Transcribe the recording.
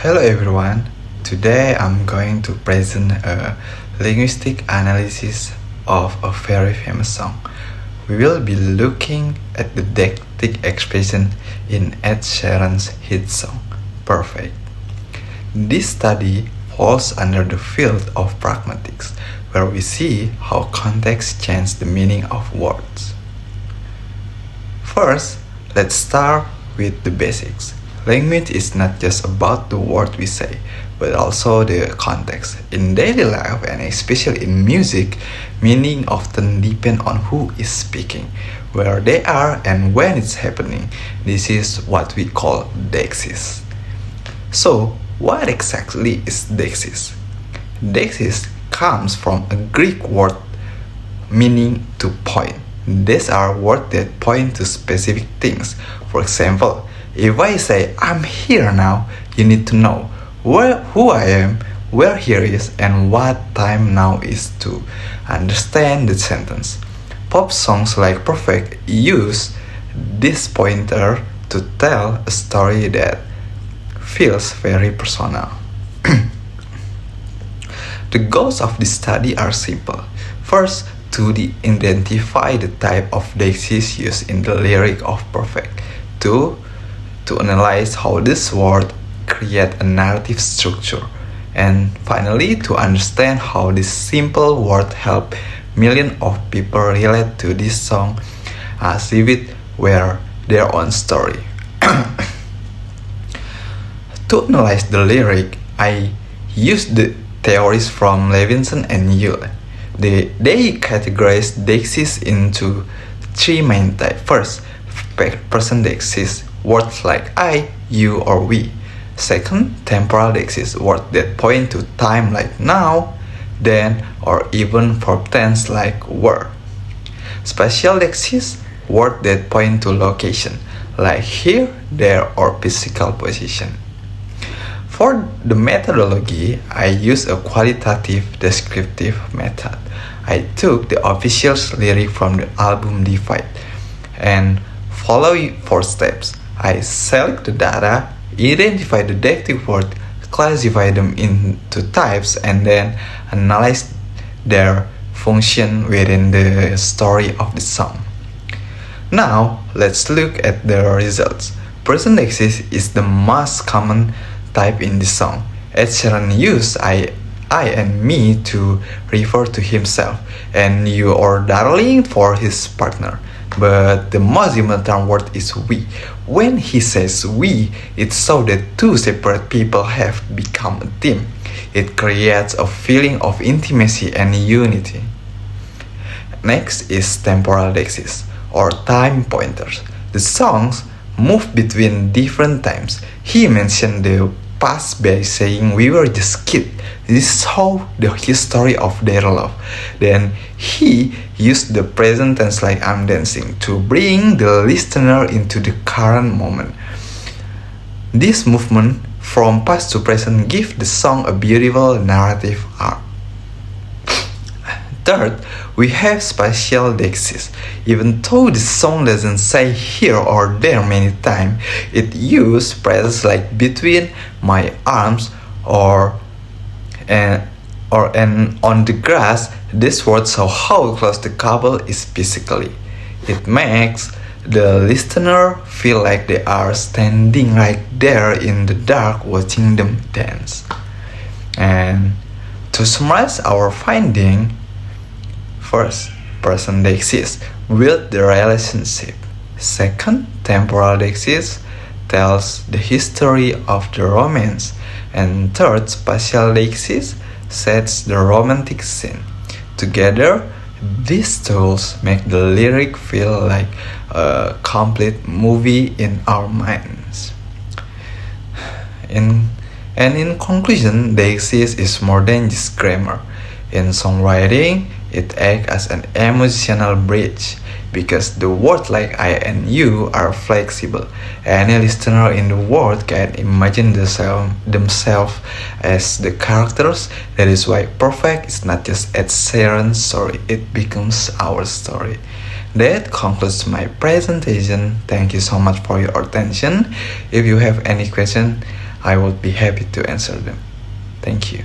Hello everyone. Today I'm going to present a linguistic analysis of a very famous song. We will be looking at the dactic expression in Ed Sheeran's hit song, Perfect. This study falls under the field of pragmatics, where we see how context changes the meaning of words. First, let's start with the basics. Language is not just about the word we say, but also the context. In daily life and especially in music, meaning often depend on who is speaking, where they are and when it's happening. This is what we call deixis. So, what exactly is deixis? Deixis comes from a Greek word meaning to point. These are words that point to specific things. For example, if I say I'm here now, you need to know who I am, where here is, and what time now is to understand the sentence. Pop songs like Perfect use this pointer to tell a story that feels very personal. The goals of this study are simple. First, to identify the type of deixis used in the lyric of Perfect. Two, to analyze how this word create a narrative structure. And finally, to understand how this simple word help millions of people relate to this song as if it were their own story. To analyze the lyric, I used the theories from Levinson and Yule. They categorize deixis into three main types. First, person deixis, words like I, you, or we. Second, temporal deixis, words that point to time like now, then, or even verb tense like were. Spatial deixis, words that point to location, like here, there, or physical position. For the methodology, I used a qualitative descriptive method. I took the official lyric from the album Divide and follow 4 steps. I select the data, identify the dactic word, classify them into types, and then analyze their function within the story of the song. Now, let's look at the results. Person deixis is the most common type in the song. Ed Sheeran used I and me to refer to himself, and you or darling for his partner. But the most important word is we. When he says we, it shows that two separate people have become a team. It creates a feeling of intimacy and unity. Next is temporal deixis, or time pointers. The songs move between different times. He mentioned the past by saying we were just kids. This shows the history of their love. Then he used the present tense like I'm dancing to bring the listener into the current moment. This movement from past to present gives the song a beautiful narrative arc. Third, we have spatial deixis. Even though the song doesn't say here or there many times, it uses phrases like between my arms or on the grass. This word shows how close the couple is physically. It makes the listener feel like they are standing right there in the dark watching them dance. And to summarize our finding, first, person deixis build the relationship. Second, temporal deixis tells the history of the romance. And third, spatial deixis sets the romantic scene. Together, these tools make the lyric feel like a complete movie in our minds. In conclusion, deixis is more than just grammar. In songwriting, it acts as an emotional bridge because the words like I and you are flexible. Any listener in the world can imagine themselves as the characters. That is why Perfect is not just Ed Sheeran's story, it becomes our story. That concludes my presentation. Thank you so much for your attention. If you have any question, I would be happy to answer them. Thank you.